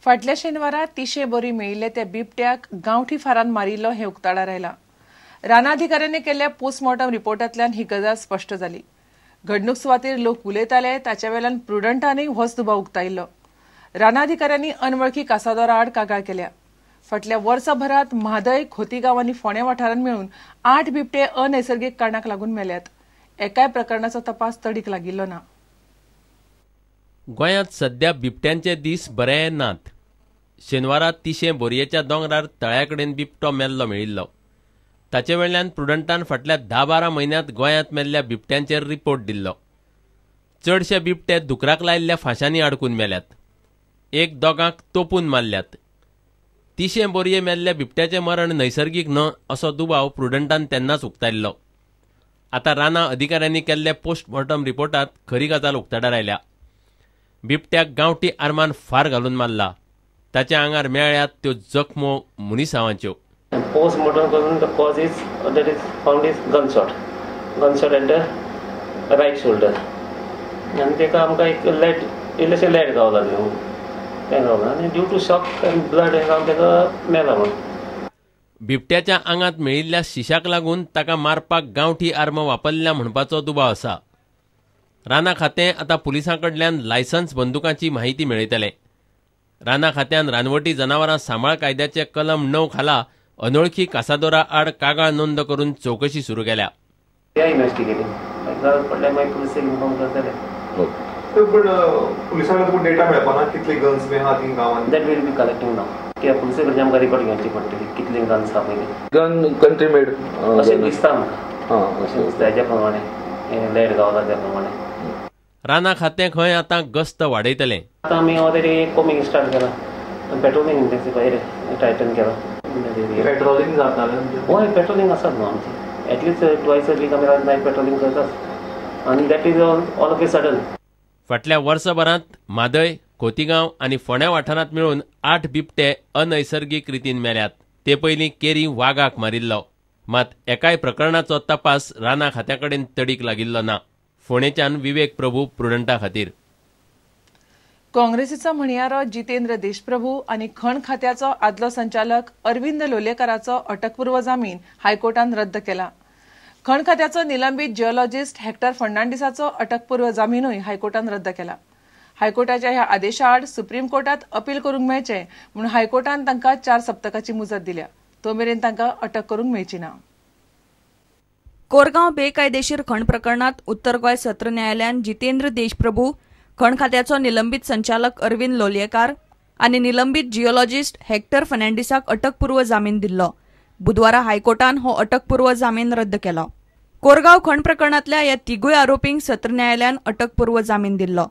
फाटल्या शेनवारा 300 बोरी मेळिल्ले त्या बिबट्याक गांवठी फारान मारिल्लो हे उक्ताडार आयला। राना अधिकाऱ्यांनी केल्ल्या पोस्टमॉर्टम रिपोर्टांतल्यान ही गजाल स्पश्ट जाली। घडणूक सुवातेर लोक उलयताले ताच्या वेल्यान प्रुडंटानूय होच दुबाव उक्तायिल्लो। राना अधिकाऱ्यांनी अनवळखी कासादोरा आड कागाळ केल्या। फाटल्या वर्सभरात म्हादय, खोतीगांव आनी फोंडे वाठारांत मेळून 8 बिबटे अनैसर्गिक कारणाक लागून मेल्यात। एकाय प्रकरणाचो तपास तडीक लागिल्लो ना। गोंयांत सध्या बिबट्यांचे दीस बरे नात। शेनवारा 300 बोरयेच्या दोंगरार तळ्याकडेन बिबटो मेल्लो मेळिल्लो। ताचे वेळान प्रुडंटान फाटल्या 10-12 म्हयन्यांत गोंयांत मेल्ल्या बिबट्यांचेर रिपोर्ट दिल्लो। चडशे बिबटे दुकराक लायिल्ल्या फांशांनी अडकून मेल्यात। एक दोगांक तोपून मारल्यात। 300 बोरये मेल्ल्या बिबट्याचें मरण नैसर्गिक न्हय असो दुबाव प्रुडंटान तेन्नाच उक्तायिल्लो। आतां राना अधिकाऱ्यांनी केल्ल्या पोस्टमॉर्टम रिपोर्टांत खरी गजाल उक्ताडार आयल्या। बिबट्याक गांवठी आर्मान फार घालून मारला। ताच्या आंगार मेळ्ळ्यात त्यो जखमो मुनिसांवाच्यो। पोस्टमॉर्टम करून the cause is that is found is gunshot at the right shoulder आणि तेका आमकां एक इल्लेशें लेट गावला आनी due to shock and blood हे जावन तेका मेला म्हण। बिबट्याच्या आंगात मेळिल्ल्या शिशाक लागून ताका मारपाक गांवठी आर्म वापरल्या म्हणपाचो दुबाव आसा। राना खातें आतां पुलिसां कडल्यान लायसन्स बंदुकांची माहिती मेळयतलें। राना खात्यान रानवटी जनावरां सांबाळ कायद्याचे कलम 9 खाला अनोळखी कासादोरा आड कागाळ नोंद करून चौकशी सुरू केल्या। पण पुलिसांकडे डेटा मेळपाना कितले गन्स बी आहा तीं गांवांत दॅट वील बी कलेक्टिंग नाव कित्याक पुलिसा कडच्यान आमकां रिपोर्ट घेवची पडटली कितले गन्स आहा पयलीं गन कंट्री मेड अशें दिसता म्हाका। अशें दिसता हेज्या प्रमाणे लेट गावला त्या प्रमाणे। राना खातें खंय आतां गस्त वाडयतलें। आतां आमी ऑलरेडी कोमिंग स्टार्ट केला पेट्रोलिंग इंटेन्सिफाय टायटन केला। पेट्रोलिंग जातालें हय पेट्रोलिंग आसात न्हू आमची एटलीस्ट ट्वायस अ वीक आमी नायट पेट्रोलिंग करतात आनी that is all of a sudden. फाटल्या वर्सभरांत म्हादय, खोतीगांव आनी फोंड्या वाठारांत मेळून 8 बिबटे अनैसर्गिक रितीन मेल्यात। ते पयलीं केरी वागाक मारिल्लो। मात एकाय प्रकरणाचो तपास राना खात्याकडेन तडीक लागिल्लो ना। फोंडेच्यान विवेक प्रभू प्रुडंटा खातीर। काँग्रेसीचो म्हणयारो जितेंद्र देशप्रभू आनी खण खात्याचो आदलो संचालक अरविंद लोलयेकाराचो अटकपूर्व जामीन हायकोर्टान रद्द केला। खण खात्याचो निलंबीत जिओलॉजिस्ट हेक्टर फर्नांडिसाचो अटकपूर्व जामीनूय हायकोर्टान रद्द केला। हायकोर्टाच्या ह्या आदेशा आड सुप्रीम कोर्टात अपील करूंक मेळचें म्हूण हायकोर्टान तांकां 4 सप्तकाची मुजत दिल्या। तो मेरेन तांकां अटक करूंक मेळची ना। कोरगांव बेकायदेशीर खण प्रकरणात उत्तर गोंय सत्र न्यायालयान जितेंद्र देशप्रभू, खण खात्याचो निलंबीत संचालक अरविंद लोलयेकार आनी निलंबीत जिओलॉजिस्ट हेक्टर फर्नांडिसाक अटकपूर्व जामीन दिल्लो। बुधवारा हायकोर्टान हो अटकपूर्व जामीन रद्द केलो। कोरगांव खण प्रकरणातल्या ह्या तिगूय आरोपींक सत्र न्यायालयान अटकपूर्व जामीन दिल्लो।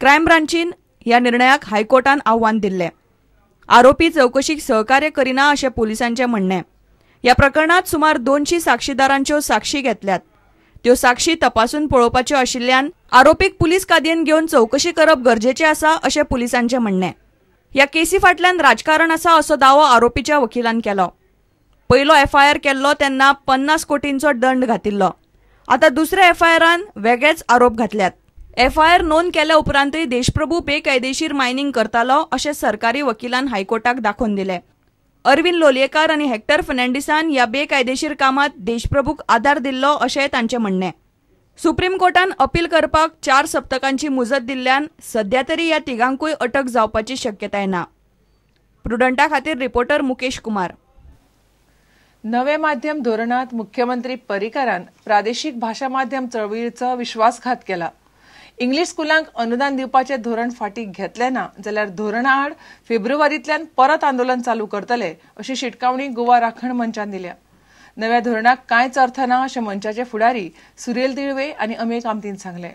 क्रायम ब्रांचीन ह्या निर्णयाक हायकोर्टान आव्हान दिल्लें। आरोपी चौकशीक सहकार्य करिना अशें पुलिसांचें म्हणणें। ह्या प्रकरणात सुमार 200 साक्षीदारांच्यो साक्षी घेतल्यात। त्यो साक्षी तपासून पळोवपाच्यो आशिल्ल्यान आरोपीक पुलीस कादयेन घेवन चौकशी करप गरजेचें आसा अशें पुलिसांचें म्हणणें। ह्या केसी फाटल्यान राजकारण आसा असो दावो आरोपीच्या वकिलान केलो। पयलो एफआयआर केल्लो तेन्ना 50 कोटींचो दंड घातिल्लो। आतां दुसऱ्या एफआयआरान वेगळेच आरोप घातल्यात। एफआयआर नोंद केल्या उपरांतय देशप्रभू बेकायदेशीर मायनिंग करतालो अशें सरकारी वकिलान हायकोर्टाक दाखोवन दिलें। अरविंद लोलयेकार आनी हेक्टर फर्नांडिसान ह्या बेकायदेशीर कामात देशप्रभूक आदार दिल्लो अशें तांचें म्हणणें। सुप्रीम कोर्टान अपील करपाक 4 सप्तकांची मुजत दिल्ल्यान सध्या तरी ह्या तिगांकूय अटक जावपाची शक्यताय ना। प्रुडंटा खातीर रिपोर्टर मुकेश कुमार। नवे माध्यम धोरणात मुख्यमंत्री पर्रीकारान प्रादेशीक भाषा माध्यम चळवळीचो विश्वासघात केला। इंग्लीश स्कुलांक अनुदान दिवपाचें धोरण फाटीं घेतलें ना जाल्यार धोरणा आड फेब्रुवारींतल्यान परत आंदोलन चालू करतले अशी शिटकावणी गोवा राखण मंचान दिल्या। नव्या धोरणाक कांयच अर्थ ना अशें मंचाचे फुडारी सुरेल दिळवे आनी अमेय कामतीन सांगले।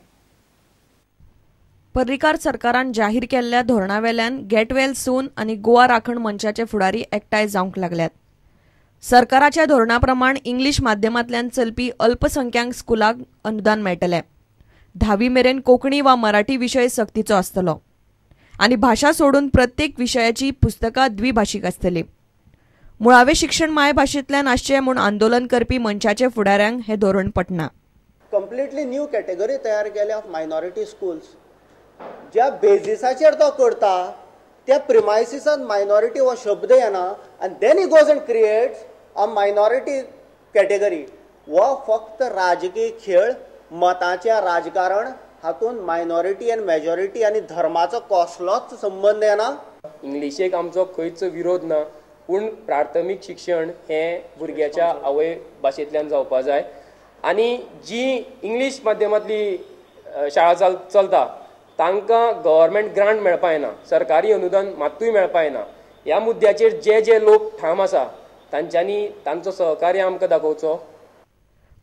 पर्रीकार सरकारान जाहीर केल्ल्या धोरणावेल्यान गेट वेल सून आनी गोवा राखण मंचाचे फुडारी एकठांय जावंक लागल्यात। सरकाराच्या धोरणाप्रमाण इंग्लीश माध्यमांतल्यान चलपी अल्पसंख्यांक स्कुलांक अनुदान मेळटलें। 10वी मेरेन कोंकणी वा मराठी विशय सक्तीचो आसतलो आनी भाषा सोडून प्रत्येक विशयाची पुस्तकां द्विभाषीक आसतली। मुळावे शिक्षण मायभाशेंतल्यान आसचें म्हूण आंदोलन करपी मंचाचे फुडाऱ्यांक हें धोरण पटना। कंप्लिटली न्यू कॅटेगरी तयार केल्या ऑफ मायनॉरिटी स्कूल्स ज्या बेजिसाचेर तो करता त्या प्रिमायसिसान मायनॉरिटी हो शब्द येना आनी then he goes and creates a minority category. हो फक्त राजकीय खेळ, मताचें राजकारण, हातून मायनॉरिटी आनी मेजॉरिटी आनी धर्माचो कसलोच संबंध येना. इंग्लिशेक आमचो खंयच विरोध ना, पूण प्राथमीक शिक्षण हें भुरग्याच्या आवय भाशेंतल्यान जावपा जाय. आनी जी इंग्लीश माध्यमांतली शाळा चलता तांकां गव्हर्मेंट ग्रांट मेळपा येना, सरकारी अनुदान मात्तूय मेळपा येना. ह्या मुद्द्याचेर जे लोक ठाम आसा तांच्यांनी तांचो सहकार्य आमकां दाखोवचो.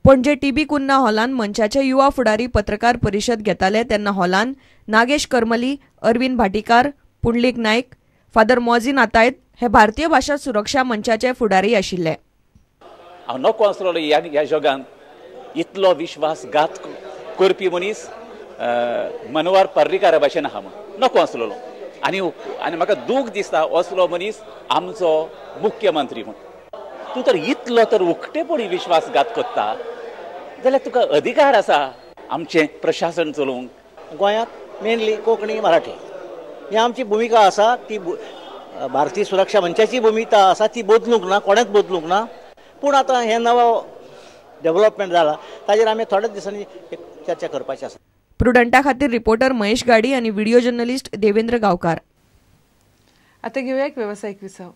पणजे टीबी कुन्ना हॉलान मंचाचे युवा फुडारी पत्रकार परिशद घेताले तेन्ना हॉलान नागेश करमली, अरविंद भाटीकार, पुंडलीक नायक, फादर मॉझीन आतायत हे भारतीय भाषा सुरक्षा मंचाचे फुडारी आशिल्ले. हांव नको आसलोलो ह्या जगान इतलो विश्वासघात करपी मनीस मनोहर पर्रीकारा भाशेन आहा म्हूण नको आसलोलो. आनी म्हाका दूख दिसता असलो मनीस आमचो मुख्यमंत्री म्हूण. तूं तर इतलो तर उक्तेपणी विश्वासघात करता जाल्यार तुका अधिकार आसा आमचें प्रशासन चलोवंक. गोंयांत मेनली कोंकणी मराठी ही आमची भुमिका आसा. ती भारतीय सुरक्षा मंचाची भुमिका आसा, ती बदलूंक ना, कोणेच बदलूंक ना. पूण आतां हें नवो डेव्हलपमेंट जाला ताजेर आमी थोड्याच दिसांनी चर्चा करपाची आसा. प्रुडंटा खातीर रिपोर्टर महेश गाडी आणि व्हिडिओ जर्नलिस्ट देवेंद्र गावकार. आता घेऊया एक व्यावसायिक विसाव.